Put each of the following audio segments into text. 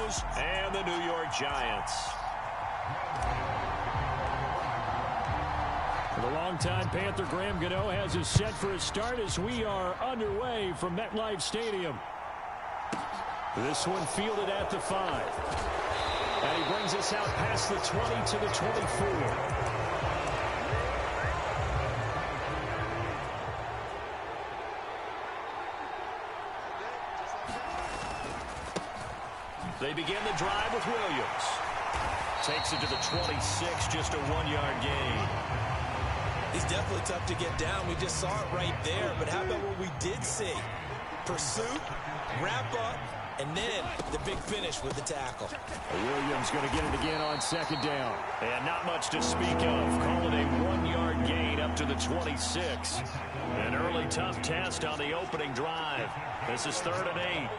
Broncos and the New York Giants. The longtime Panther Graham Gano has his set for a start as we are underway from MetLife Stadium. This one fielded at the 5. And he brings us out past the 20 to the 24. They begin the drive with Williams. Takes it to the 26, just a 1-yard gain. He's definitely tough to get down. We just saw it right there. But how about what we did see? Pursuit, wrap up, and then the big finish with the tackle. Williams going to get it again on second down. And not much to speak of. Call it a 1-yard gain up to the 26. An early tough test on the opening drive. This is 3rd and 8.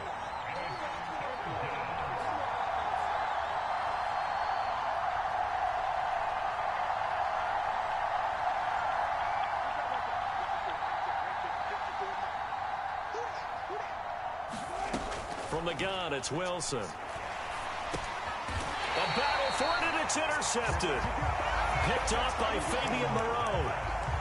From the gun, it's Wilson. A battle for it, and it's intercepted. Picked off by Fabian Moreau.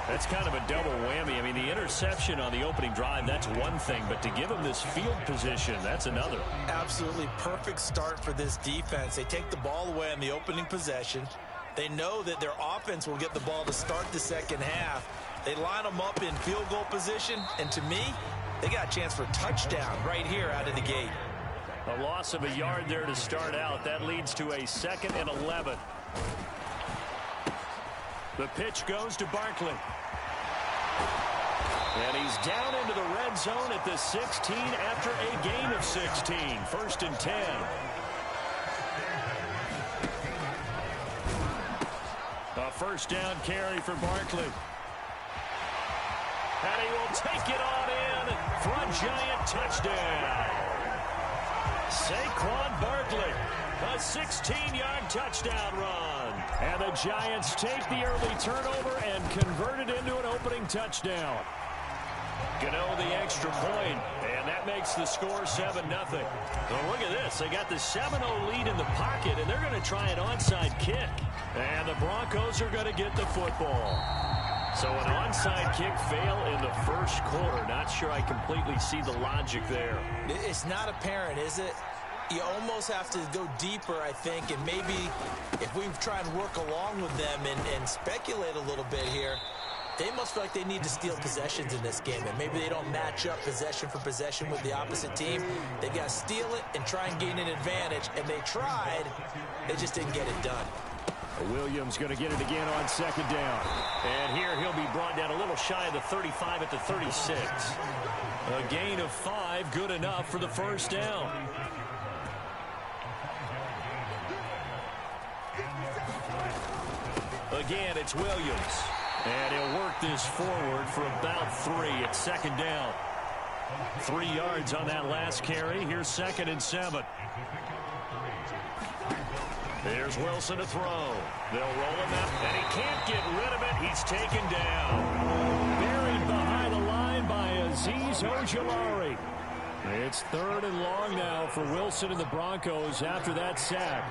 That's kind of a double whammy. I mean, the interception on the opening drive, that's one thing. But to give him this field position, that's another. Absolutely perfect start for this defense. They take the ball away on the opening possession. They know that their offense will get the ball to start the second half. They line them up in field goal position. And to me, they got a chance for a touchdown right here out of the gate. A loss of a yard there to start out. That leads to a 2nd and 11. The pitch goes to Barkley. And he's down into the red zone at the 16 after a gain of 16. 1st and 10. A first down carry for Barkley. And he will take it on in for a Giant touchdown. Saquon Barkley, a 16-yard touchdown run. And the Giants take the early turnover and convert it into an opening touchdown. Gano the extra point, and that makes the score 7-0. Well, look at this. They got the 7-0 lead in the pocket, and they're going to try an onside kick. And the Broncos are going to get the football. So an onside kick fail in the first quarter. Not sure I completely see the logic there. It's not apparent, is it? You almost have to go deeper, I think, and maybe if we try and work along with them and speculate a little bit here, they must feel like they need to steal possessions in this game, and maybe they don't match up possession for possession with the opposite team. They've got to steal it and try and gain an advantage, and they tried. They just didn't get it done. Williams going to get it again on second down. And here he'll be brought down a little shy of the 35 at the 36. A gain of 5, good enough for the first down. Again, it's Williams. And he'll work this forward for about 3 at 2nd down. 3 yards on that last carry. Here's 2nd and 7. There's Wilson to throw. They'll roll him up, and he can't get rid of it. He's taken down. Buried behind the line by Azeez Ojulari. It's 3rd and long now for Wilson and the Broncos after that sack.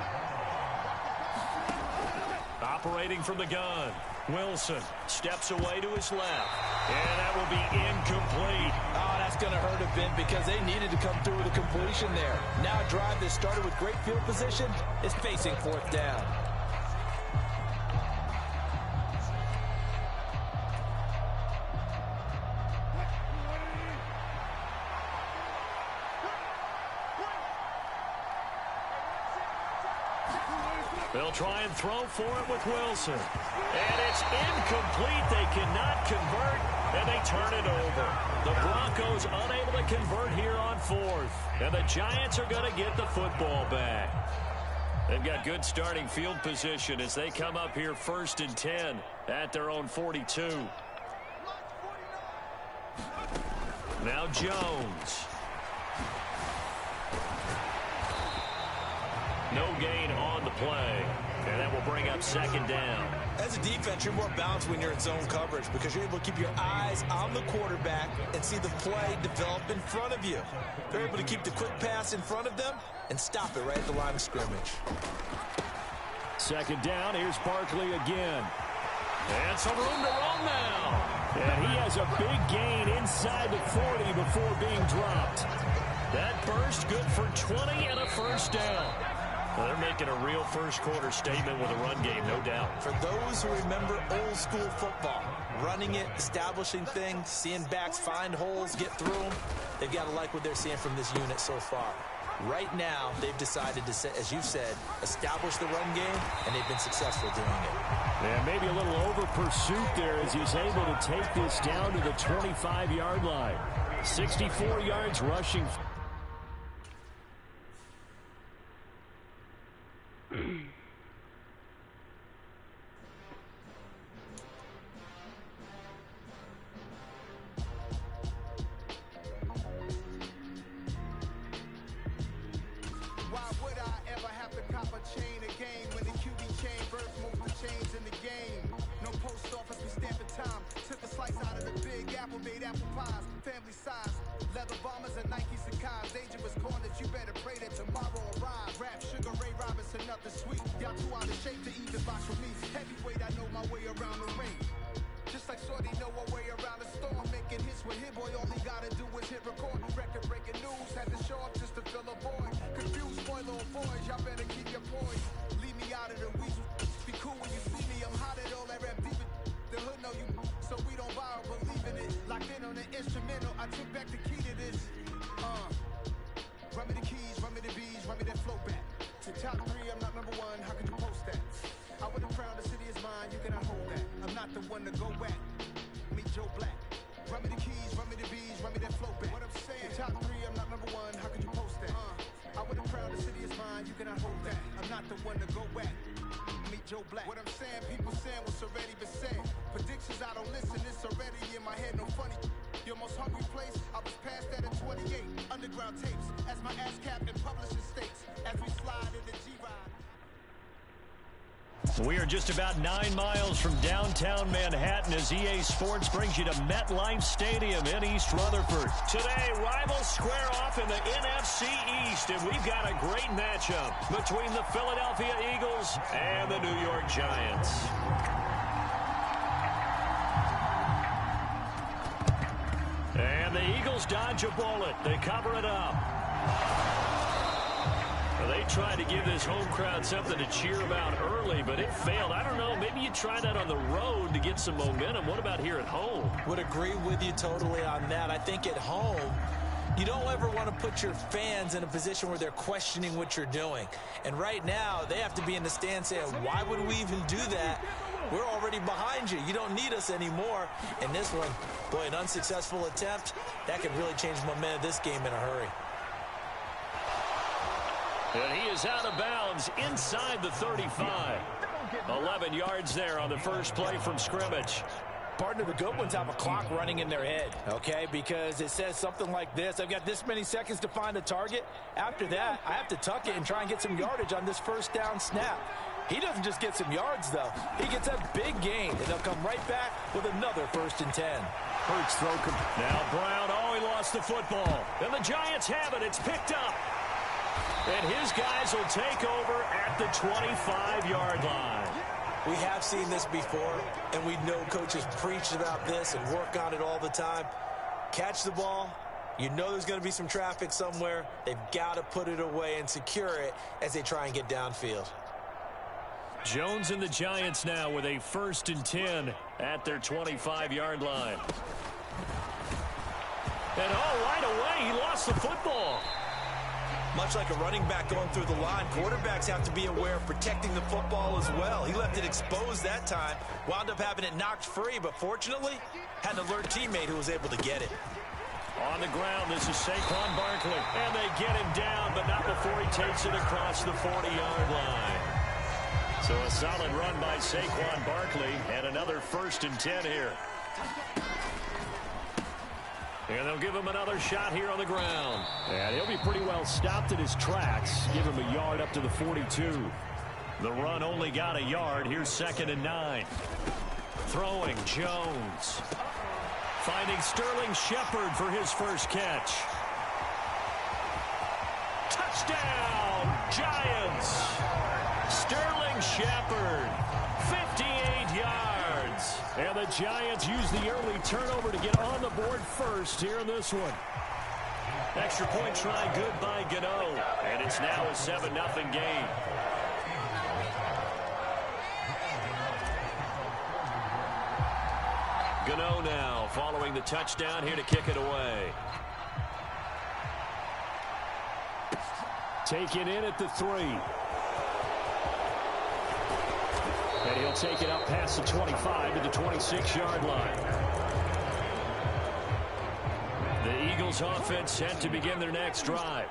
Operating from the gun. Wilson steps away to his left. And that will be incomplete. Oh, that's going to hurt a bit because they needed to come through with a completion there. Now a drive that started with great field position is facing 4th down. They'll try and throw for it with Wilson. And it's incomplete. They cannot convert, and they turn it over. The Broncos unable to convert here on 4th. And the Giants are going to get the football back. They've got good starting field position as they come up here 1st and 10 at their own 42. Now Jones. No gain on the play. And that will bring up second down. As a defense, you're more balanced when you're in zone coverage because you're able to keep your eyes on the quarterback and see the play develop in front of you. They're able to keep the quick pass in front of them and stop it right at the line of scrimmage. Second down, here's Barkley again. And some room to run now. And he has a big gain inside the 40 before being dropped. That burst good for 20 and a first down. Well, they're making a real first-quarter statement with a run game, no doubt. For those who remember old-school football, running it, establishing things, seeing backs find holes, get through them, they've got to like what they're seeing from this unit so far. Right now, they've decided to, as you said, establish the run game, and they've been successful doing it. And maybe a little over-pursuit there as he's able to take this down to the 25-yard line. 64 yards rushing. What I'm saying, people saying what's already been said. Predictions, I don't listen, it's already in my head, no funny. Your most hungry place, I was past that at 28. Underground tapes, as my ass cap and publishing states. As we slide in the G-Ride. We are just about 9 miles from downtown Manhattan as EA Sports brings you to MetLife Stadium in East Rutherford. Today, rivals square off in the NFC East, and we've got a great matchup between the Philadelphia Eagles and the New York Giants. And the Eagles dodge a bullet. They cover it up. They tried to give this home crowd something to cheer about early, but it failed. I don't know. Maybe you try that on the road to get some momentum. What about here at home? Would agree with you totally on that. I think at home, you don't ever want to put your fans in a position where they're questioning what you're doing. And right now, they have to be in the stand saying, why would we even do that? We're already behind you. You don't need us anymore. And this one, boy, an unsuccessful attempt, that could really change the momentum of this game in a hurry. And he is out of bounds inside the 35. 11 yards there on the first play from scrimmage. Partner, the good ones have a clock running in their head, okay? Because it says something like this. I've got this many seconds to find a target. After that, I have to tuck it and try and get some yardage on this first down snap. He doesn't just get some yards, though. He gets a big gain, and they'll come right back with another 1st and 10. Hurts throw. Now Brown, oh, he lost the football. And the Giants have it. It's picked up. And his guys will take over at the 25-yard line. We have seen this before, and we know coaches preach about this and work on it all the time. Catch the ball. You know there's going to be some traffic somewhere. They've got to put it away and secure it as they try and get downfield. Jones and the Giants now with a 1st and 10 at their 25-yard line. And right away, he lost the football. Much like a running back going through the line, quarterbacks have to be aware of protecting the football as well. He left it exposed that time, wound up having it knocked free, but fortunately, had an alert teammate who was able to get it. On the ground, this is Saquon Barkley. And they get him down, but not before he takes it across the 40-yard line. So a solid run by Saquon Barkley and another 1st and 10 here. And they'll give him another shot here on the ground. And he'll be pretty well stopped in his tracks. Give him a yard up to the 42. The run only got a yard. Here's 2nd and 9. Throwing Jones. Finding Sterling Shepard for his first catch. Touchdown, Giants. Sterling Shepard, 58 yards. And the Giants use the early turnover to get on the board first here in this one. Extra point try good by Gano. And it's now a 7-0 game. Gano now following the touchdown here to kick it away. Taken in at the 3. And he'll take it up past the 25 to the 26-yard line. The Eagles offense set to begin their next drive.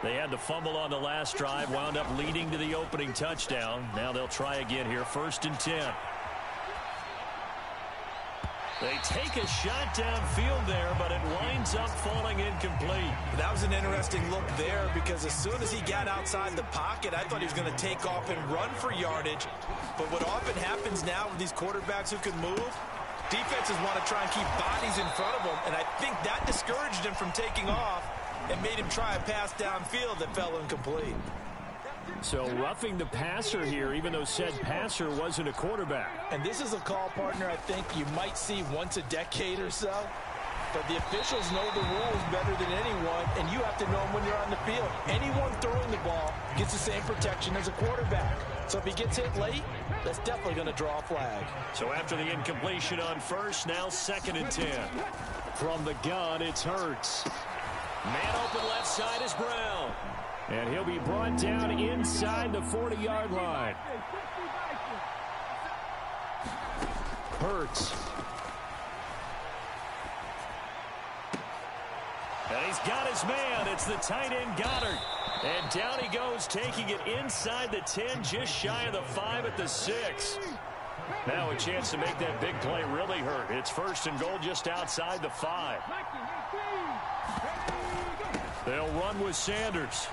They had the fumble on the last drive, wound up leading to the opening touchdown. Now they'll try again here, 1st and 10. They take a shot downfield there, but it winds up falling incomplete. That was an interesting look there because as soon as he got outside the pocket, I thought he was going to take off and run for yardage. But what often happens now with these quarterbacks who can move, defenses want to try and keep bodies in front of them, and I think that discouraged him from taking off and made him try a pass downfield that fell incomplete. So roughing the passer here, even though said passer wasn't a quarterback. And this is a call, partner, I think you might see once a decade or so. But the officials know the rules better than anyone, and you have to know them when you're on the field. Anyone throwing the ball gets the same protection as a quarterback. So if he gets hit late, that's definitely going to draw a flag. So after the incompletion on first, now 2nd and 10. From the gun, it's Hurts. Man open left side is Brown. And he'll be brought down inside the 40-yard line. Hurts. And he's got his man. It's the tight end Goddard. And down he goes, taking it inside the 10, just shy of the 5 at the 6. Now a chance to make that big play really hurt. It's 1st and goal just outside the 5. They'll run with Sanders.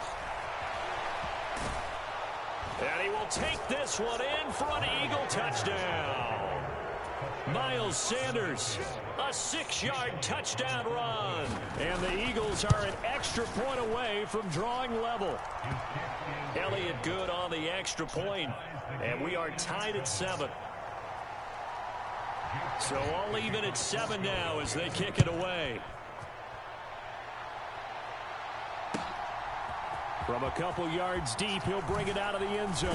And he will take this one in for an Eagle touchdown. Miles Sanders, a 6-yard touchdown run. And the Eagles are an extra point away from drawing level. Elliott good on the extra point. And we are tied at 7. So all even at 7 now as they kick it away. From a couple yards deep, he'll bring it out of the end zone.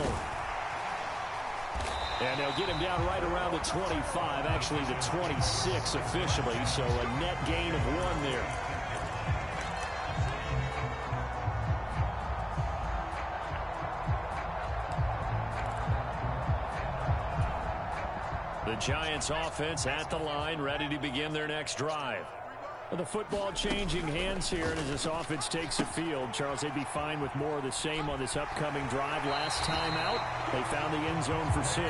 And they'll get him down right around the 25, actually the 26 officially, so a net gain of 1 there. The Giants offense at the line, ready to begin their next drive. The football changing hands here, and as this offense takes the field, Charles, they'd be fine with more of the same on this upcoming drive. Last time out, they found the end zone for 6.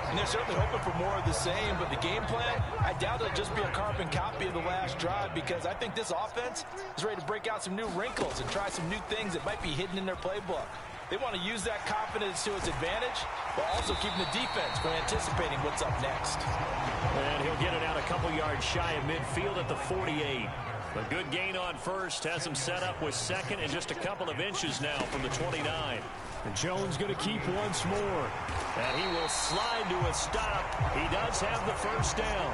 And they're certainly hoping for more of the same, but the game plan, I doubt it'll just be a carbon copy of the last drive because I think this offense is ready to break out some new wrinkles and try some new things that might be hidden in their playbook. They want to use that confidence to its advantage, but also keeping the defense from anticipating what's up next. And he'll get it out a couple yards shy of midfield at the 48. A good gain on first has him set up with 2nd and just a couple of inches now from the 29. And Jones going to keep once more. And he will slide to a stop. He does have the first down.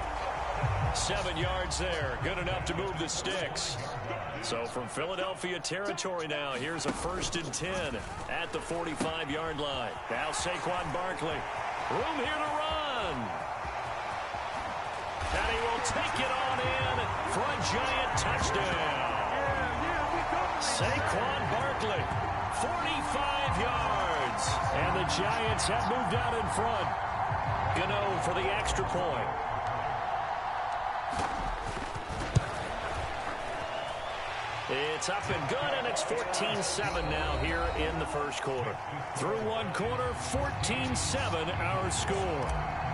7 yards there. Good enough to move the sticks. So from Philadelphia territory now, here's a 1st and 10 at the 45-yard line. Now Saquon Barkley. Room here to run. And he will take it on in for a Giant touchdown. Saquon Barkley, 45 yards. And the Giants have moved out in front. Gano for the extra point. It's up and good, and it's 14-7 now here in the first quarter. Through one quarter, 14-7 our score.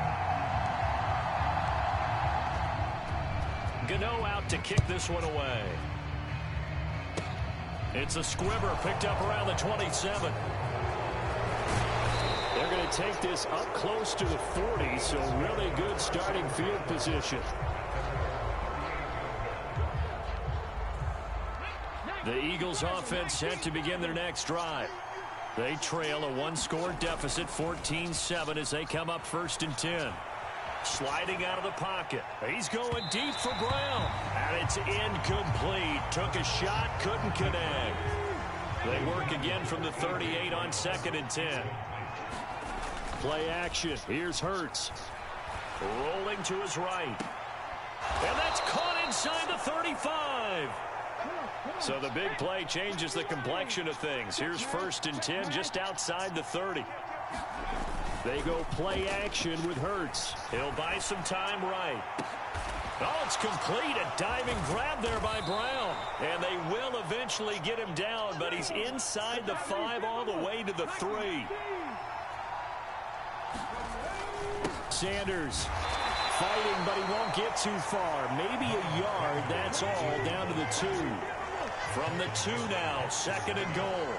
Gano out to kick this one away. It's a squibber picked up around the 27. They're going to take this up close to the 40, so really good starting field position. The Eagles offense set to begin their next drive. They trail a one-score deficit, 14-7, as they come up 1st and 10. Sliding out of the pocket. He's going deep for Brown. And it's incomplete. Took a shot, couldn't connect. They work again from the 38 on 2nd and 10. Play action. Here's Hurts. Rolling to his right. And that's caught inside the 35. So the big play changes the complexion of things. Here's 1st and 10 just outside the 30. They go play action with Hurts. He'll buy some time right. Oh, it's complete. A diving grab there by Brown. And they will eventually get him down, but he's inside the 5 all the way to the 3. Sanders fighting, but he won't get too far. Maybe a yard, that's all, down to the 2. From the 2 now, 2nd and goal.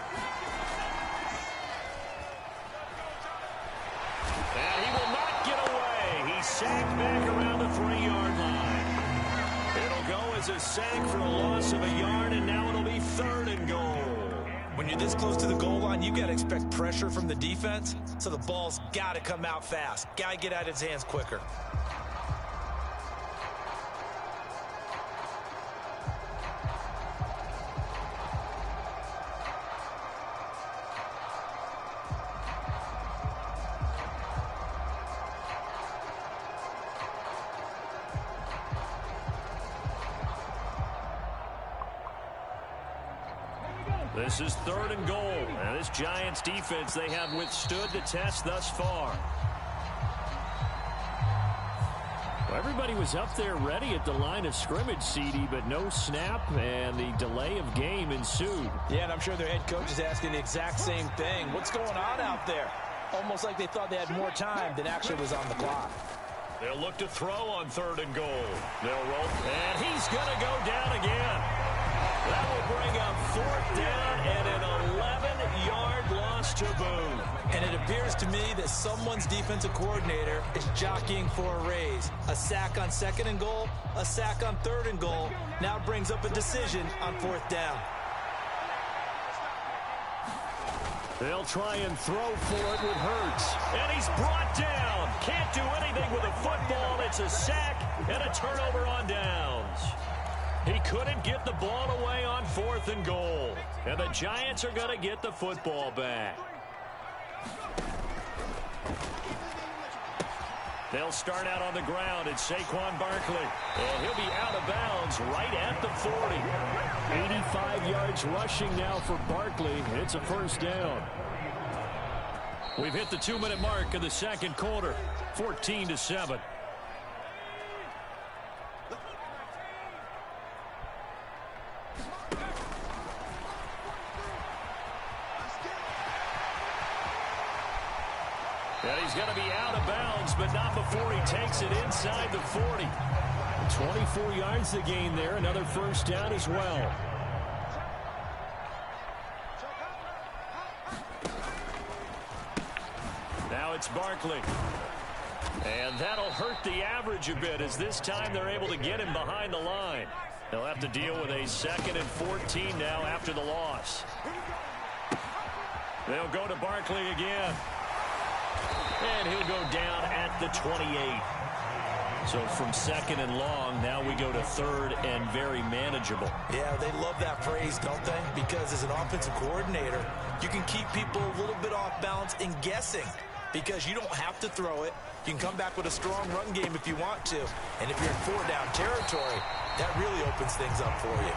And he will not get away. He's sacked back around the 3-yard line. It'll go as a sack for a loss of a yard, and now it'll be 3rd and goal. When you're this close to the goal line, you got to expect pressure from the defense, so the ball's got to come out fast. Got to get out of his hands quicker. This is 3rd and goal. And this Giants defense, they have withstood the test thus far. Well, everybody was up there ready at the line of scrimmage, CD, but no snap, and the delay of game ensued. Yeah, and I'm sure their head coach is asking the exact same thing. What's going on out there? Almost like they thought they had more time than actually was on the clock. They'll look to throw on 3rd and goal. They'll roll, and he's going to go down again. That will bring up 4th down and an 11-yard loss to boot. And it appears to me that someone's defensive coordinator is jockeying for a raise. A sack on 2nd and goal, a sack on 3rd and goal. Now brings up a decision on 4th down. They'll try and throw for it with Hurts. And he's brought down. Can't do anything with a football. It's a sack and a turnover on downs. He couldn't get the ball away on 4th and goal. And the Giants are going to get the football back. They'll start out on the ground. It's Saquon Barkley. And he'll be out of bounds right at the 40. 85 yards rushing now for Barkley. It's a 1st down. We've hit the 2-minute mark of the 2nd quarter. 14-7. And he's going to be out of bounds, but not before he takes it inside the 40. 24 yards to gain there. Another 1st down as well. Now it's Barkley. And that'll hurt the average a bit, as this time they're able to get him behind the line. They'll have to deal with a 2nd and 14 now after the loss. They'll go to Barkley again. And he'll go down at the 28. So from 2nd and long, now we go to 3rd and very manageable. Yeah, they love that phrase, don't they? Because as an offensive coordinator, you can keep people a little bit off balance and guessing. Because you don't have to throw it. You can come back with a strong run game if you want to. And if you're in 4-down territory, that really opens things up for you.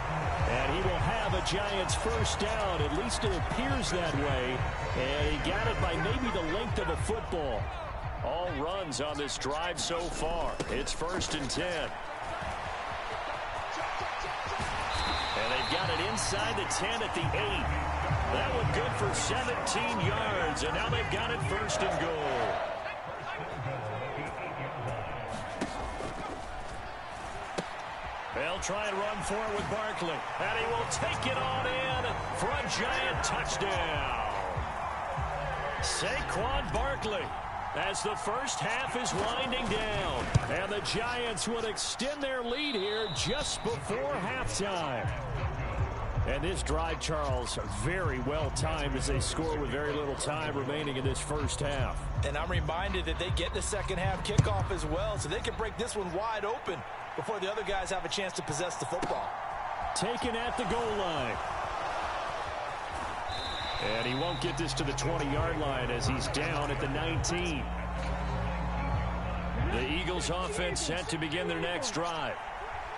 And he will have a Giants 1st down. At least it appears that way. And he got it by maybe the length of a football. All runs on this drive so far. It's 1st and 10. And they've got it inside the 10 at the 8. That one good for 17 yards. And now they've got it 1st and goal. They'll try and run for it with Barkley. And he will take it on in for a giant touchdown. Saquon Barkley, as the first half is winding down. And the Giants would extend their lead here just before halftime. And this drive, Charles, very well timed as they score with very little time remaining in this first half. And I'm reminded that they get the second half kickoff as well, so they can break this one wide open before the other guys have a chance to possess the football. Taken at the goal line. And he won't get this to the 20-yard line as he's down at the 19. The Eagles offense set to begin their next drive.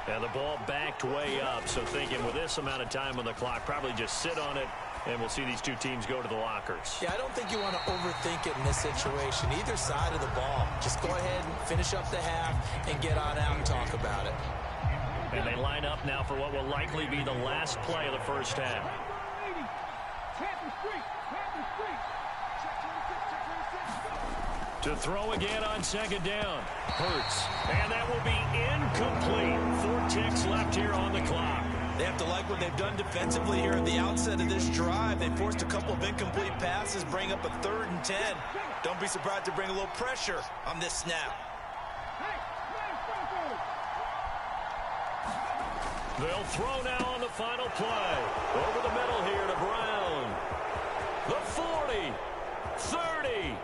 And the ball backed way up, so thinking with this amount of time on the clock, probably just sit on it, and we'll see these two teams go to the lockers. Yeah, I don't think you want to overthink it in this situation. Either side of the ball. Just go ahead and finish up the half and get on out and talk about it. And they line up now for what will likely be the last play of the first half. To throw again on second down. Hurts. And that will be incomplete. 4 ticks left here on the clock. They have to like what they've done defensively here at the outset of this drive. They forced a couple of incomplete passes, bring up a 3rd and 10. Don't be surprised to bring a little pressure on this snap. They'll throw now on the final play. Over the middle here to Brown. The 40, 30,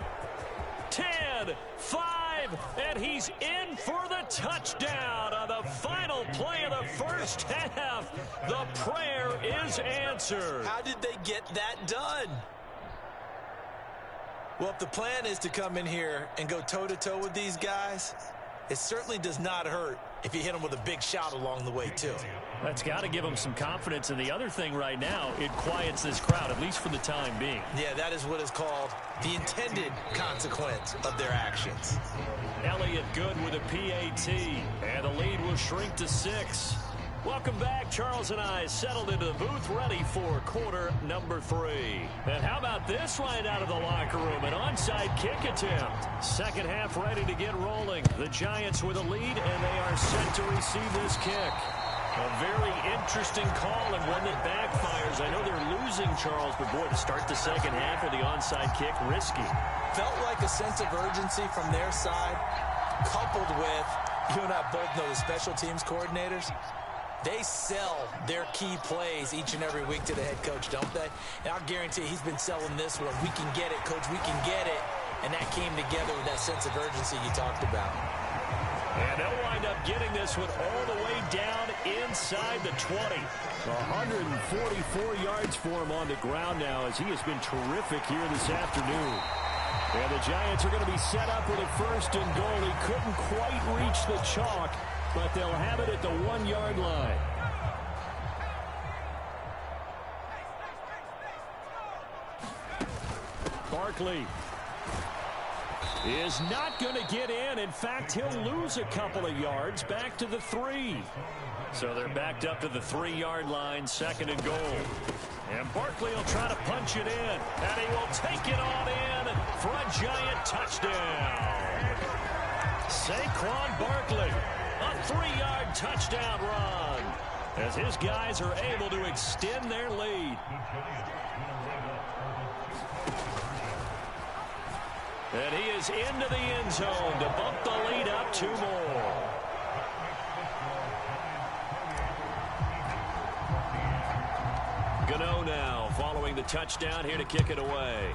10, 5, and he's in for the touchdown on the final play of the first half. The prayer is answered. How did they get that done? Well, if the plan is to come in here and go toe-to-toe with these guys, it certainly does not hurt if you hit them with a big shout along the way, too. That's got to give them some confidence. And the other thing right now, it quiets this crowd, at least for the time being. Yeah, that is what is called the intended consequence of their actions. Elliott good with a PAT. And the lead will shrink to 6. Welcome back. Charles and I settled into the booth, ready for quarter number 3. And how about this right out of the locker room? An onside kick attempt. Second half ready to get rolling. The Giants with a lead, and they are set to receive this kick. A very interesting call and one that backfires. I know they're losing, Charles, but boy, to start the second half with the onside kick, risky. Felt like a sense of urgency from their side, coupled with, you and I both know the special teams coordinators, they sell their key plays each and every week to the head coach, don't they? And I'll guarantee he's been selling this one. We can get it, coach, we can get it. And that came together with that sense of urgency you talked about. And they'll wind up getting this one all the way down inside the 20. 144 yards for him on the ground now as he has been terrific here this afternoon. And the Giants are going to be set up with a 1st and goal. He couldn't quite reach the chalk, but they'll have it at the 1-yard line. Barkley is not going to get in. In fact, he'll lose a couple of yards back to the 3. So they're backed up to the 3-yard line, 2nd and goal. And Barkley will try to punch it in. And he will take it on in for a giant touchdown. Saquon Barkley, a 3-yard touchdown run as his guys are able to extend their lead. And he is into the end zone to bump the lead up 2 more. Gano now following the touchdown here to kick it away.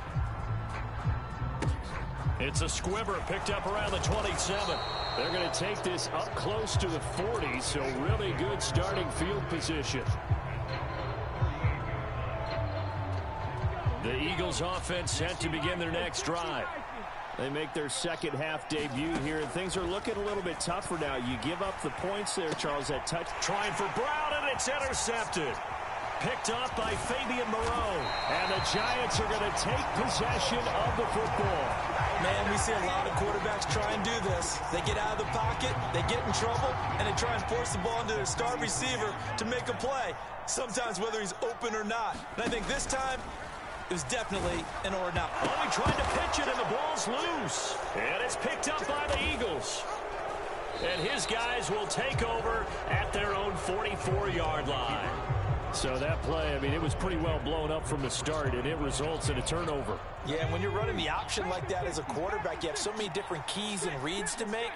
It's a squibber picked up around the 27. They're going to take this up close to the 40, so really good starting field position. The Eagles offense set to begin their next drive. They make their second half debut here, and things are looking a little bit tougher now. You give up the points there, Charles, that touch. Trying for Brown, and it's intercepted. Picked up by Fabian Moreau. And the Giants are going to take possession of the football. Man, we see a lot of quarterbacks try and do this. They get out of the pocket, they get in trouble, and they try and force the ball into their star receiver to make a play, sometimes whether he's open or not. And I think this time, it was definitely an or not. Oh, he tried to pitch it, and the ball's loose. And it's picked up by the Eagles. And his guys will take over at their own 44-yard line. So that play, I mean, it was pretty well blown up from the start, and it results in a turnover. Yeah, and when you're running the option like that as a quarterback, you have so many different keys and reads to make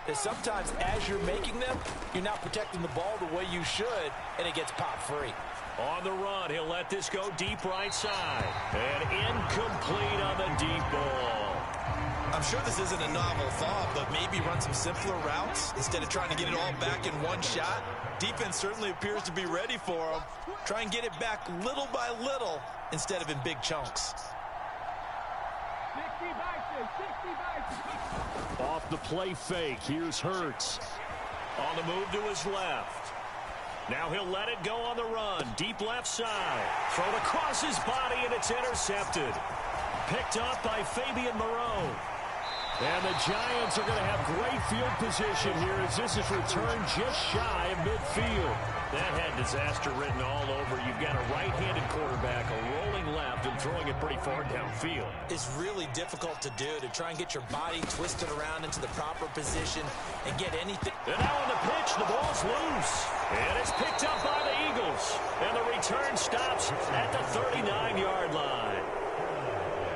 that sometimes as you're making them, you're not protecting the ball the way you should, and it gets popped free. On the run, he'll let this go deep right side. And incomplete on the deep ball. I'm sure this isn't a novel thought, but maybe run some simpler routes instead of trying to get it all back in one shot. Defense certainly appears to be ready for him. Try and get it back little by little instead of in big chunks. Off the play fake, here's Hurts. On the move to his left. Now he'll let it go on the run. Deep left side. Thrown across his body, and it's intercepted. Picked up by Fabian Moreau. And the Giants are going to have great field position here as this is returned just shy of midfield. That had disaster written all over. You've got a right-handed quarterback, a rolling left, and throwing it pretty far downfield. It's really difficult to do, to try and get your body twisted around into the proper position and get anything. And now on the pitch, the ball's loose. And it's picked up by the Eagles. And the return stops at the 39-yard line.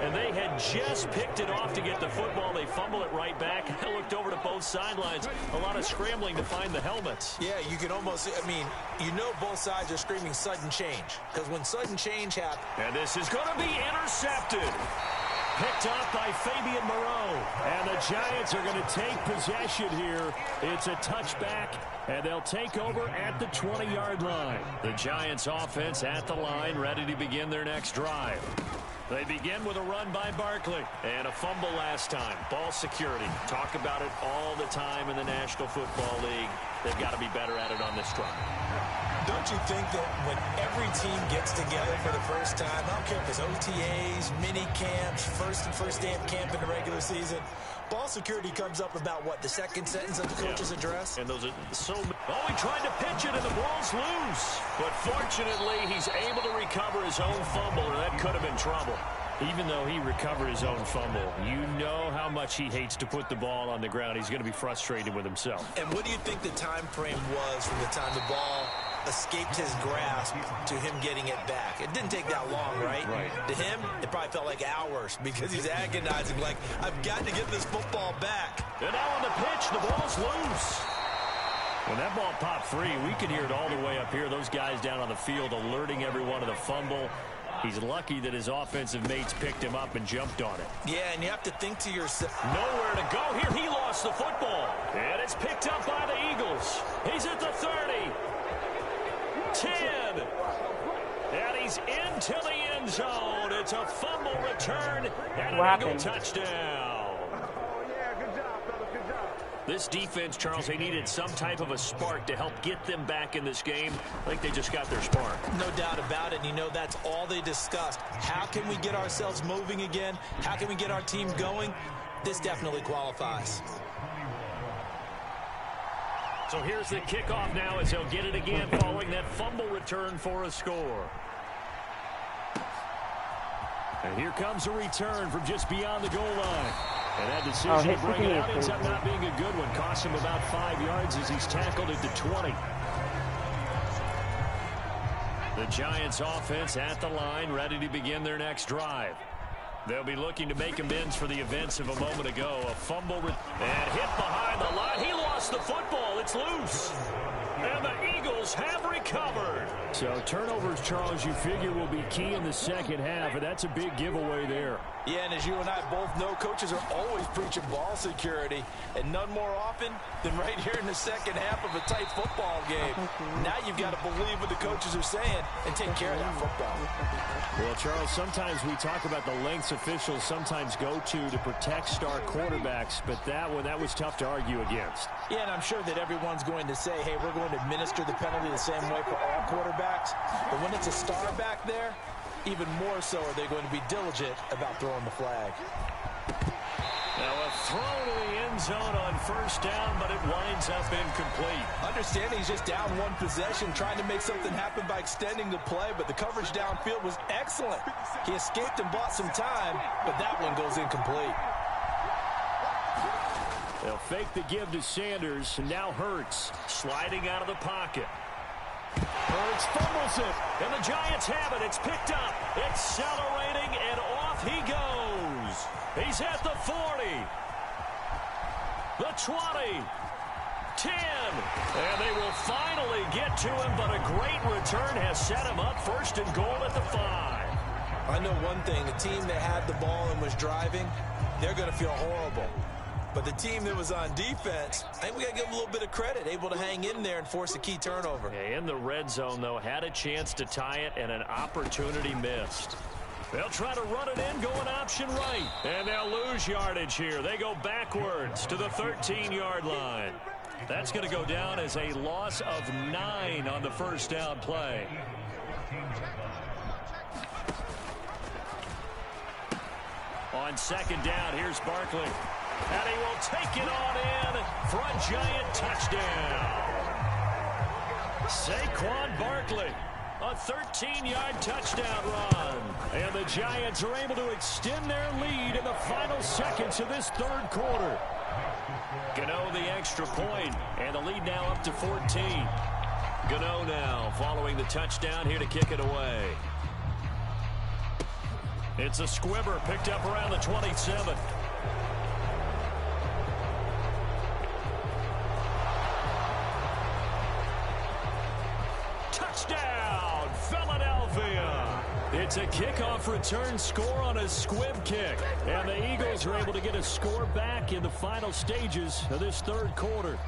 And they had just picked it off to get the football. They fumble it right back. I looked over to both sidelines. A lot of scrambling to find the helmets. Yeah, you can almost, I mean, you know both sides are screaming sudden change. Because when sudden change happens. And this is going to be intercepted. Picked up by Fabian Moreau. And the Giants are going to take possession here. It's a touchback, and they'll take over at the 20-yard line. The Giants offense at the line, ready to begin their next drive. They begin with a run by Barkley. And a fumble last time. Ball security. Talk about it all the time in the National Football League. They've got to be better at it on this drive. Don't you think that when every team gets together for the first time, I don't care if it's OTAs, mini camps, first day of camp in the regular season, ball security comes up about, what, the second sentence of the coach's address? And those are so... Oh, he tried to pitch it, and the ball's loose. But fortunately, he's able to recover his own fumble, or that could have been trouble. Even though he recovered his own fumble, you know how much he hates to put the ball on the ground. He's going to be frustrated with himself. And what do you think the time frame was from the time the ball escaped his grasp to him getting it back? It didn't take that long, right? Right. To him, it probably felt like hours because he's agonizing, like, I've got to get this football back. And now on the pitch, the ball's loose. When that ball popped free, we could hear it all the way up here. Those guys down on the field alerting everyone of the fumble. He's lucky that his offensive mates picked him up and jumped on it. Yeah, and you have to think to yourself. Nowhere to go here. He lost the football. And it's picked up by the Eagles. He's at the 30. 10. And he's into the end zone. It's a fumble return and an Eagle touchdown. This defense, Charles, they needed some type of a spark to help get them back in this game. I think they just got their spark. No doubt about it. And you know, that's all they discussed. How can we get ourselves moving again? How can we get our team going? This definitely qualifies. So here's the kickoff now as they'll get it again following that fumble return for a score. And here comes a return from just beyond the goal line. And that decision to bring it out ends up not being a good one. Cost him about 5 yards as he's tackled at the 20. The Giants offense at the line, ready to begin their next drive. They'll be looking to make amends for the events of a moment ago. A fumble and hit behind the line. He lost the football. It's loose. And the Eagles have recovered. So turnovers, Charles, you figure will be key in the second half, and that's a big giveaway there. Yeah, and as you and I both know, coaches are always preaching ball security, and none more often than right here in the second half of a tight football game. Now you've got to believe what the coaches are saying and take care of that football. Well, Charles, sometimes we talk about the lengths officials sometimes go to protect star quarterbacks, but that was tough to argue against. Yeah, and I'm sure that everyone's going to say, hey, we're going to administer the penalty the same way for all quarterbacks. But when it's a star back there, even more so are they going to be diligent about throwing the flag. Now a throw to the end zone on first down, but it winds up incomplete. Understanding he's just down one possession, trying to make something happen by extending the play, but the coverage downfield was excellent. He escaped and bought some time, but that one goes incomplete. They'll fake the give to Sanders. And now Hurts sliding out of the pocket. Hurts fumbles it. And the Giants have it. It's picked up. Accelerating, and off he goes. He's at the 40. The 20. 10. And they will finally get to him, but a great return has set him up first and goal at the 5. I know one thing. The team that had the ball and was driving, they're going to feel horrible. But the team that was on defense, I think we got to give them a little bit of credit, able to hang in there and force a key turnover. Yeah, in the red zone, though, had a chance to tie it and an opportunity missed. They'll try to run it in, going option right. And they'll lose yardage here. They go backwards to the 13-yard line. That's going to go down as a loss of 9 on the first down play. On second down, here's Barkley. And he will take it on in for a Giant touchdown. Saquon Barkley, a 13-yard touchdown run. And the Giants are able to extend their lead in the final seconds of this third quarter. Gano the extra point, and the lead now up to 14. Gano now following the touchdown here to kick it away. It's a squibber picked up around the 27. Touchdown, Philadelphia. It's a kickoff return score on a squib kick. And the Eagles are able to get a score back in the final stages of this third quarter.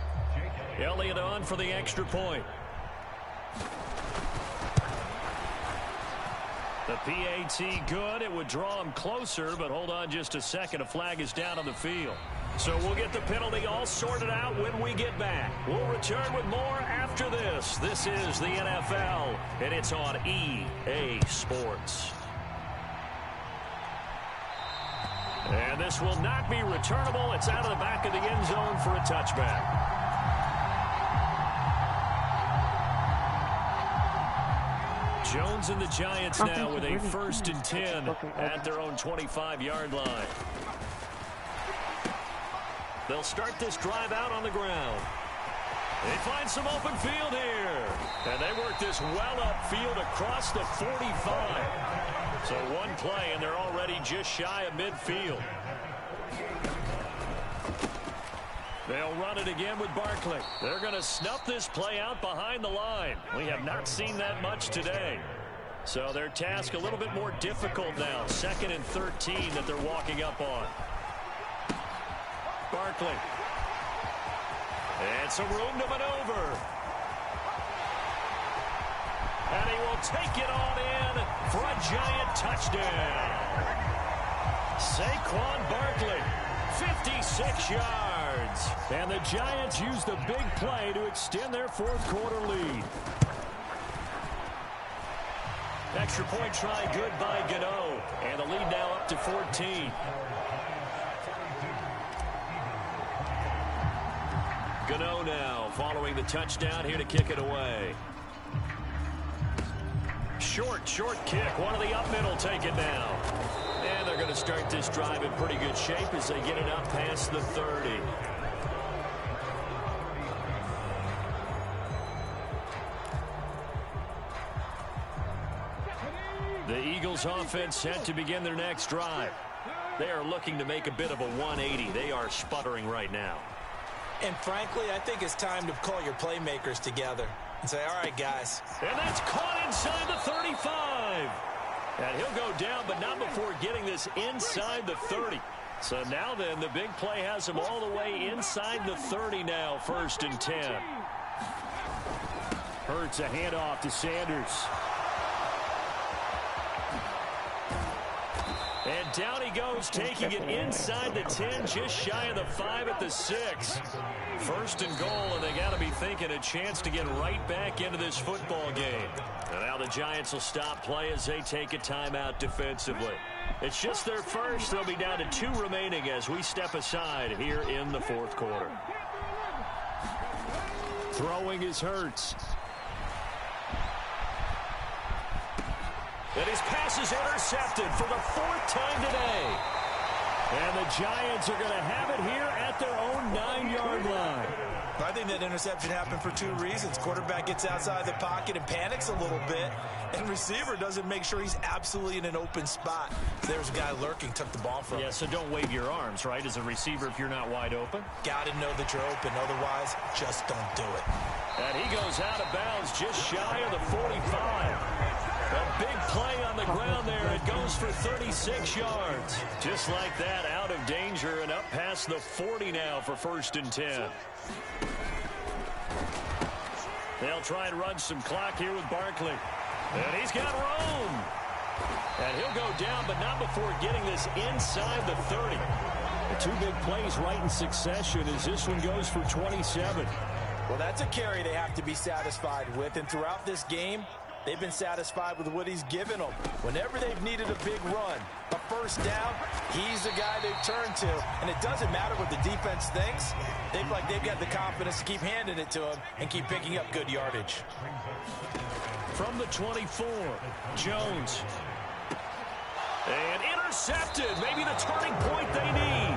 Elliott on for the extra point. The PAT good. It would draw him closer, but hold on just a second. A flag is down on the field. So we'll get the penalty all sorted out when we get back. We'll return with more after this. This is the NFL, and it's on EA Sports. And this will not be returnable. It's out of the back of the end zone for a touchback. Jones and the Giants now with a 1st and 10 at their own 25-yard line. They'll start this drive out on the ground. They find some open field here. And they work this well upfield across the 45. So one play, and they're already just shy of midfield. They'll run it again with Barkley. They're going to snuff this play out behind the line. We have not seen that much today. So their task a little bit more difficult now. 2nd and 13 that they're walking up on. Barkley. And some room to maneuver. And he will take it on in for a Giant touchdown. Saquon Barkley, 56 yards. And the Giants use the big play to extend their fourth quarter lead. Extra point try good by Gano. And the lead now up to 14. Gano now following the touchdown here to kick it away. Short kick. One of the up middle take it now. And they're going to start this drive in pretty good shape as they get it up past the 30. The Eagles offense set to begin their next drive. They are looking to make a bit of a 180. They are sputtering right now. And frankly, I think it's time to call your playmakers together and say, all right, guys. And that's caught inside the 35. And he'll go down, but not before getting this inside the 30. So now then, the big play has him all the way inside the 30 now, 1st and 10. Hurts a handoff to Sanders. And down he goes, taking it inside the 10, just shy of the 5 at the 6. 1st and goal, and they got to be thinking a chance to get right back into this football game. And now the Giants will stop play as they take a timeout defensively. It's just their first. They'll be down to 2 remaining as we step aside here in the fourth quarter. Throwing is Hurts. And his pass is intercepted for the 4th time today. And the Giants are going to have it here at their own 9-yard line. I think that interception happened for two reasons. Quarterback gets outside the pocket and panics a little bit, and receiver doesn't make sure he's absolutely in an open spot. There's a guy lurking, took the ball from him. Yeah, so don't wave your arms, right, as a receiver if you're not wide open. Got to know that you're open. Otherwise, just don't do it. And he goes out of bounds just shy of the 45. A big play on the ground there. It goes for 36 yards. Just like that, out of danger and up past the 40 now for 1st and 10. They'll try and run some clock here with Barkley. And he's got room. And he'll go down, but not before getting this inside the 30. The two big plays right in succession as this one goes for 27. Well, that's a carry they have to be satisfied with. And throughout this game, they've been satisfied with what he's given them. Whenever they've needed a big run, a first down, he's the guy they've turned to. And it doesn't matter what the defense thinks. They've got the confidence to keep handing it to him and keep picking up good yardage. From the 24, Jones. And intercepted. Maybe the turning point they need.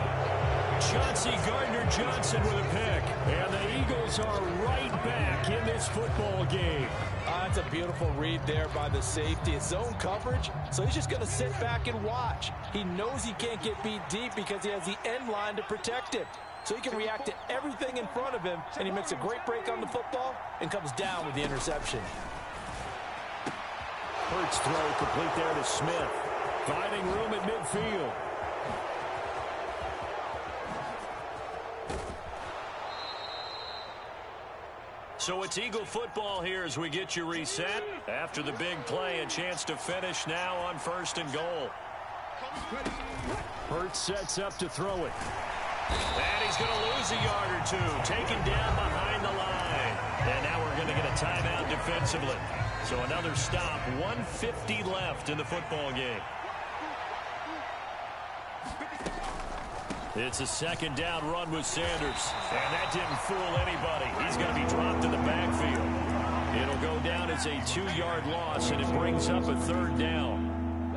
Chauncey Gardner-Johnson with a pick. And the Eagles are right back in this football game. That's a beautiful read there by the safety. It's zone coverage, so he's just going to sit back and watch. He knows he can't get beat deep because he has the end line to protect him. So he can react to everything in front of him, and he makes a great break on the football and comes down with the interception. Hurts throw complete there to Smith. Finding room at midfield. So it's Eagle football here as we get you reset. After the big play, a chance to finish now on 1st and goal. Hurts sets up to throw it. And he's going to lose a yard or two. Taken down behind the line. And now we're going to get a timeout defensively. So another stop. 1:50 left in the football game. It's a 2nd down run with Sanders. And that didn't fool anybody. He's going to be dropped in the backfield. It'll go down as a 2-yard loss, and it brings up a 3rd down.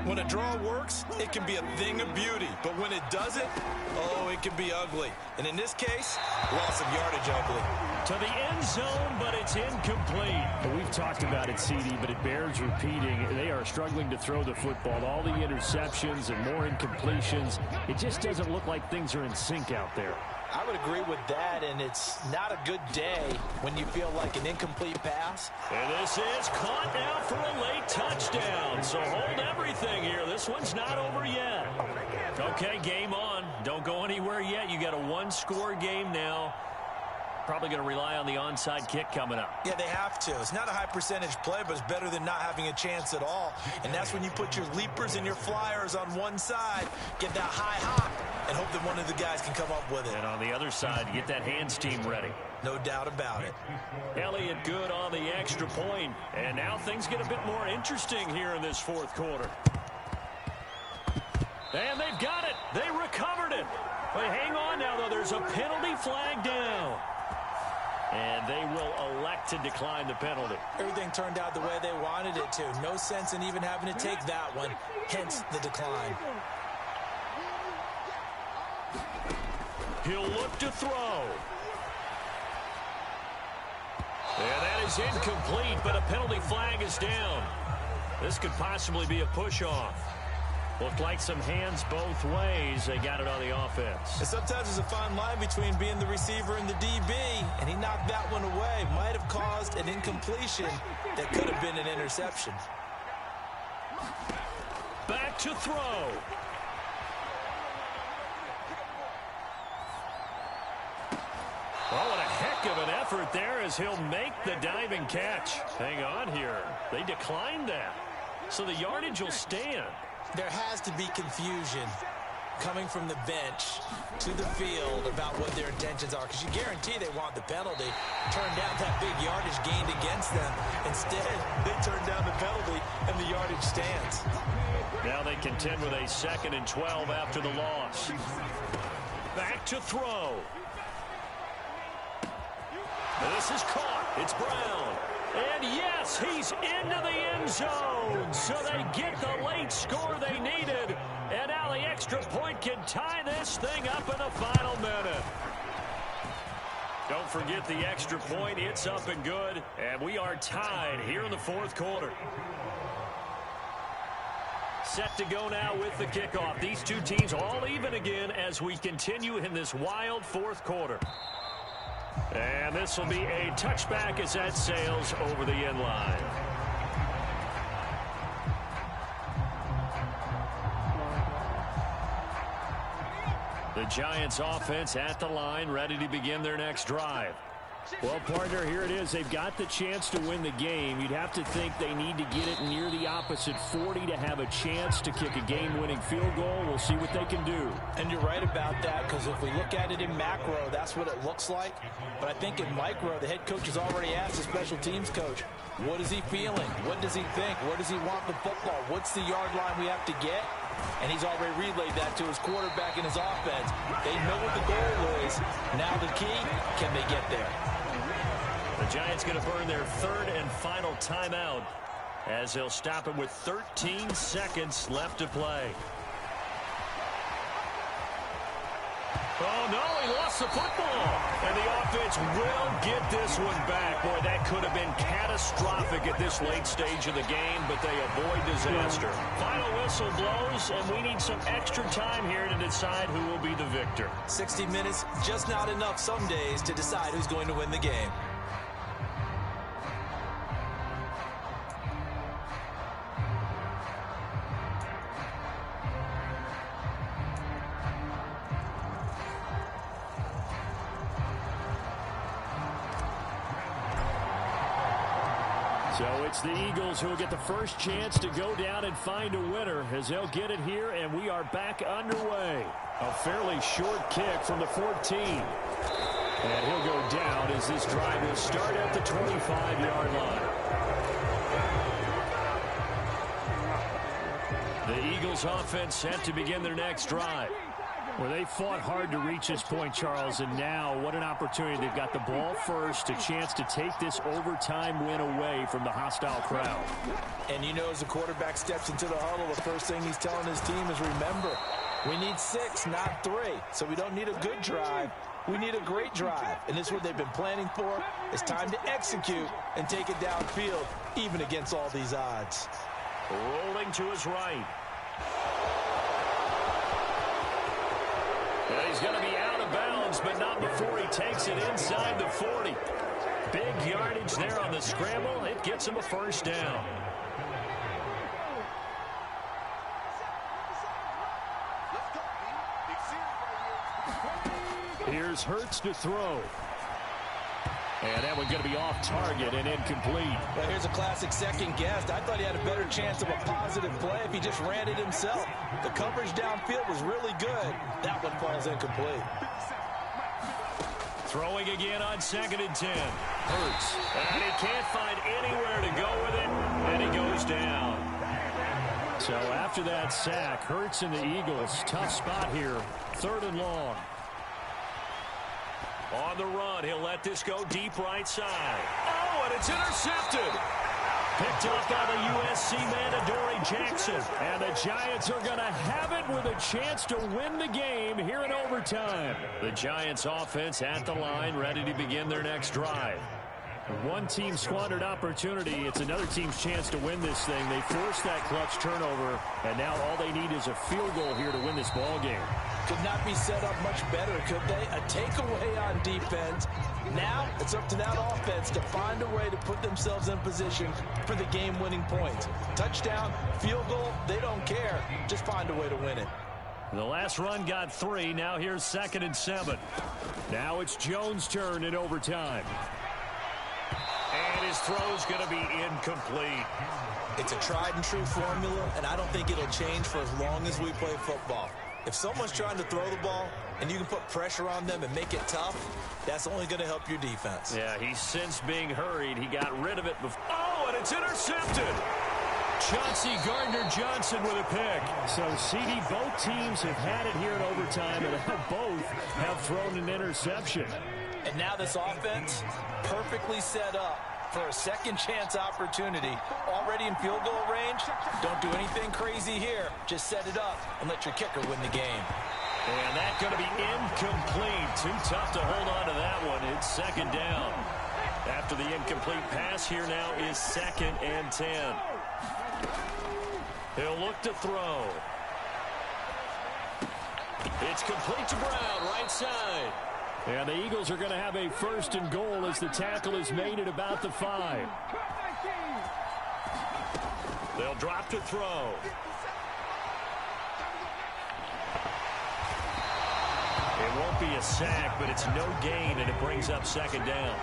When a draw works, it can be a thing of beauty. But when it doesn't, oh, it can be ugly. And in this case, loss of yardage ugly. To the end zone, but it's incomplete. We've talked about it, CD, but it bears repeating. They are struggling to throw the football. All the interceptions and more incompletions. It just doesn't look like things are in sync out there. I would agree with that, and it's not a good day when you feel like an incomplete pass. And this is caught now for a late touchdown. So hold everything here. This one's not over yet. Okay, game on. Don't go anywhere yet. You got a 1-score game now. Probably going to rely on the onside kick coming up. Yeah, they have to. It's not a high percentage play, but it's better than not having a chance at all. And that's when you put your leapers and your flyers on one side, get that high hop, and hope that one of the guys can come up with it. And on the other side, get that hands team ready. No doubt about it. Elliott good on the extra point. And now things get a bit more interesting here in this 4th quarter. And they've got it. They recovered it. But hang on now, though. There's a penalty flag down. And they will elect to decline the penalty. Everything turned out the way they wanted it to. No sense in even having to take that one, hence the decline. He'll look to throw. And that is incomplete, but a penalty flag is down. This could possibly be a push-off. Looked like some hands both ways. They got it on the offense. And sometimes there's a fine line between being the receiver and the DB, and he knocked that one away. Might have caused an incompletion that could have been an interception. Back to throw. Oh, what a heck of an effort there as he'll make the diving catch. Hang on here. They declined that. So the yardage will stand. There has to be confusion coming from the bench to the field about what their intentions are, because you guarantee they want the penalty. Turn down that big yardage gained against them. Instead, they turn down the penalty, and the yardage stands. Now they contend with a 2nd and 12 after the loss. Back to throw. This is caught. It's Brown. And yes, he's into the end zone. So they get the late score they needed. And now the extra point can tie this thing up in the final minute. Don't forget the extra point. It's up and good. And we are tied here in the fourth quarter. Set to go now with the kickoff. These two teams all even again as we continue in this wild fourth quarter. And this will be a touchback as that sails over the end line. The Giants offense at the line, ready to begin their next drive. Well, partner, here it is. They've got the chance to win the game. You'd have to think they need to get it near the opposite 40 to have a chance to kick a game-winning field goal. We'll see what they can do. And you're right about that, because if we look at it in macro, that's what it looks like. But I think in micro, the head coach has already asked the special teams coach, what is he feeling? What does he think? Where does he want the football? What's the yard line we have to get? And he's already relayed that to his quarterback and his offense. They know what the goal is. Now the key, can they get there? The Giants going to burn their third and final timeout as they'll stop it with 13 seconds left to play. Oh, no, he lost the football. And the offense will get this one back. Boy, that could have been catastrophic at this late stage of the game, but they avoid disaster. Final whistle blows, and we need some extra time here to decide who will be the victor. 60 minutes, just not enough some days to decide who's going to win the game. So it's the Eagles who will get the first chance to go down and find a winner as they'll get it here, and we are back underway. A fairly short kick from the 14. And he'll go down as this drive will start at the 25-yard line. The Eagles offense set to begin their next drive. Well, they fought hard to reach this point, Charles, and now what an opportunity. They've got the ball first, a chance to take this overtime win away from the hostile crowd. And you know, as the quarterback steps into the huddle, the first thing he's telling his team is, remember, we need 6, not 3. So we don't need a good drive. We need a great drive. And this is what they've been planning for. It's time to execute and take it downfield, even against all these odds. Rolling to his right. He's going to be out of bounds, but not before he takes it inside the 40. Big yardage there on the scramble. It gets him a first down. Here's Hurts to throw. And that one's going to be off target and incomplete. Well, here's a classic second guess. I thought he had a better chance of a positive play if he just ran it himself. The coverage downfield was really good. That one falls incomplete. Throwing again on 2nd and 10. Hurts. And he can't find anywhere to go with it, and he goes down. So after that sack, Hurts and the Eagles, tough spot here. 3rd and long. On the run, he'll let this go deep right side. Oh, and it's intercepted. Picked up by the USC man, Adoree Jackson. And the Giants are going to have it with a chance to win the game here in overtime. The Giants offense at the line, ready to begin their next drive. One team squandered opportunity. It's another team's chance to win this thing. They forced that clutch turnover, and now all they need is a field goal here to win this ball game. Could not be set up much better, could they? A takeaway on defense. Now it's up to that offense to find a way to put themselves in position for the game-winning points. Touchdown, field goal, they don't care. Just find a way to win it. The last run got 3. Now here's 2nd and 7. Now it's Jones' turn in overtime. And his throw's going to be incomplete. It's a tried-and-true formula, and I don't think it'll change for as long as we play football. If someone's trying to throw the ball and you can put pressure on them and make it tough, that's only going to help your defense. Yeah, he's since being hurried. He got rid of it before. Oh, and it's intercepted. Chauncey Gardner-Johnson with a pick. So, CD, both teams have had it here in overtime, and both have thrown an interception. And now this offense perfectly set up for a second chance opportunity. Already in field goal range. Don't do anything crazy here. Just set it up and let your kicker win the game. And that's going to be incomplete. Too tough to hold on to that one. It's second down. After the incomplete pass, here now is 2nd and 10. He'll look to throw. It's complete to Brown, right side. And the Eagles are going to have a 1st and goal as the tackle is made at about the 5. They'll drop to throw. It won't be a sack, but it's no gain, and it brings up 2nd down.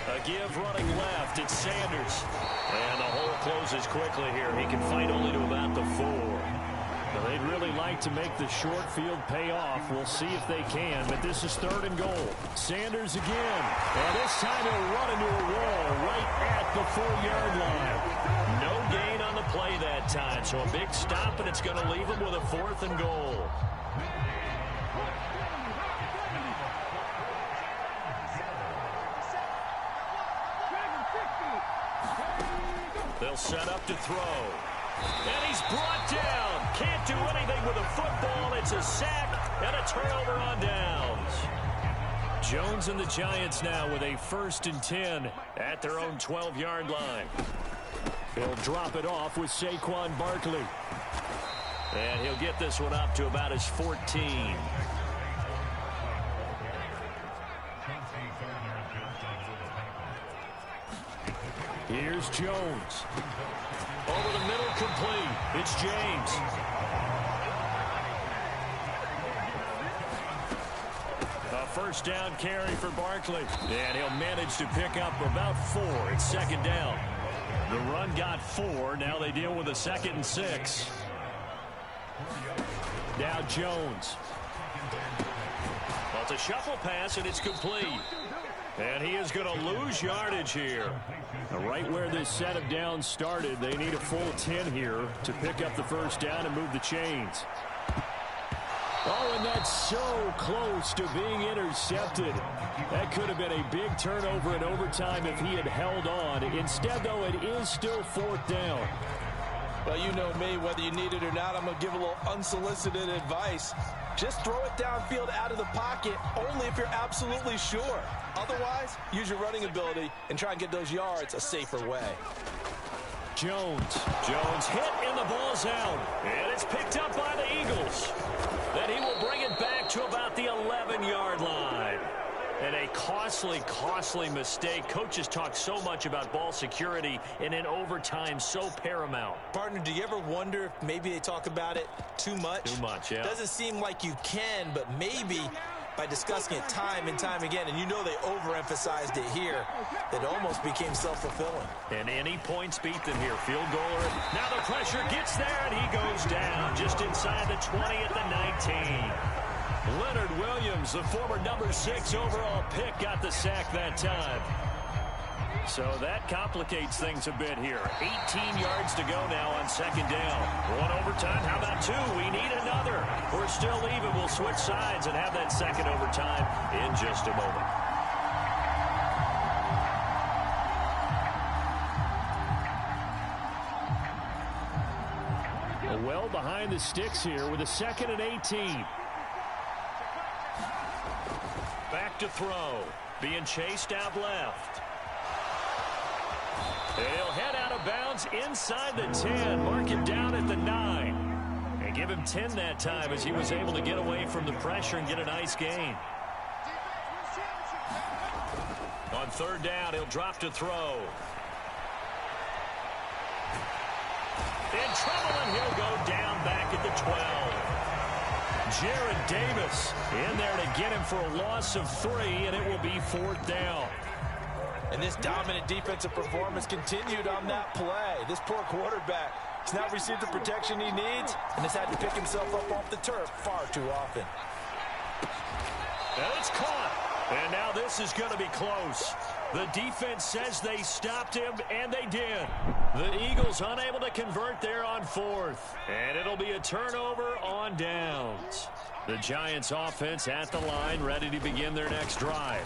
A give running left. It's Sanders. And the hole closes quickly here. He can fight only to about the 4. Well, they'd really like to make the short field pay off. We'll see if they can, but this is 3rd and goal. Sanders again. And this time he'll run into a wall right at the 4-yard line. No gain on the play that time, so a big stop, and it's going to leave him with a 4th and goal. They'll set up to throw. And he's brought down. Can't do anything with a football. It's a sack and a turnover on downs. Jones and the Giants now with a 1st and 10 at their own 12-yard line. He'll drop it off with Saquon Barkley. And he'll get this one up to about his 14. Here's Jones. Over the middle, complete. It's James. A 1st down carry for Barkley. And he'll manage to pick up about 4. It's 2nd down. The run got 4. Now they deal with a 2nd and 6. Now Jones. Well, it's a shuffle pass, and it's complete. And he is going to lose yardage here. Right where this set of downs started, they need a full 10 here to pick up the 1st down and move the chains. Oh, and that's so close to being intercepted. That could have been a big turnover in overtime if he had held on. Instead, though, it is still 4th down. Well, you know me, whether you need it or not, I'm going to give a little unsolicited advice. Just throw it downfield out of the pocket only if you're absolutely sure. Otherwise, use your running ability and try and get those yards a safer way. Jones hit and the ball's out. And it's picked up by the Eagles. Then he will bring it back to about the 11-yard line. And a costly mistake. Coaches talk so much about ball security, and in overtime, so paramount. Partner, do you ever wonder if maybe they talk about it too much? Too much, yeah. Doesn't seem like you can, but maybe by discussing it time and time again, and you know they overemphasized it here, it almost became self-fulfilling. And any points beat them here. Field goal. Now the pressure gets there, and he goes down just inside the 20 at the 19. Leonard Williams, the former number 6 overall pick, got the sack that time. So that complicates things a bit here. 18 yards to go now on 2nd down. 1 overtime. How about 2? We need another. We're still even. We'll switch sides and have that 2nd overtime in just a moment. Well behind the sticks here with a 2nd and 18. Back to throw. Being chased out left. He'll head out of bounds inside the 10. Mark him down at the 9. And give him 10 that time as he was able to get away from the pressure and get a nice gain. On 3rd down, he'll drop to throw. In trouble, and he'll go down back at the 12. Jared Davis in there to get him for a loss of 3, and it will be 4th down. And this dominant defensive performance continued on that play. This poor quarterback has not received the protection he needs and has had to pick himself up off the turf far too often. And it's caught. And now this is going to be close. The defense says they stopped him, and they did. The Eagles unable to convert there on 4th. And it'll be a turnover on downs. The Giants offense at the line, ready to begin their next drive.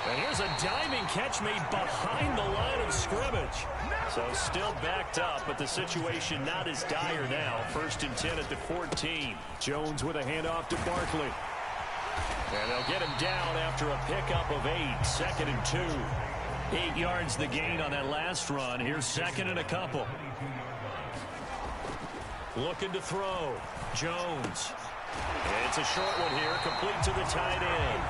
And here's a diving catch made behind the line of scrimmage. So still backed up, but the situation not as dire now. 1st and 10 at the 14. Jones with a handoff to Barkley. And they'll get him down after a pickup of 8. 2nd and 2. 8 yards the gain on that last run. Here's 2nd and a couple. Looking to throw. Jones. It's a short one here, complete to the tight end.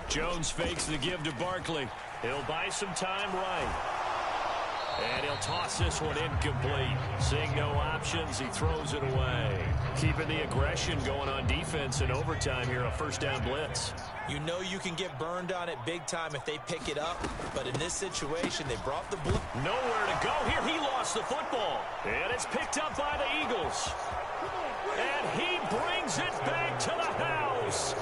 Jones fakes the give to Barkley. He'll buy some time right. And he'll toss this one incomplete. Seeing no options, he throws it away. Keeping the aggression going on defense in overtime here, a 1st down blitz. You know you can get burned on it big time if they pick it up, but in this situation, they brought the blitz. Nowhere to go here. He lost the football. And it's picked up by the Eagles. And he brings it back to the house.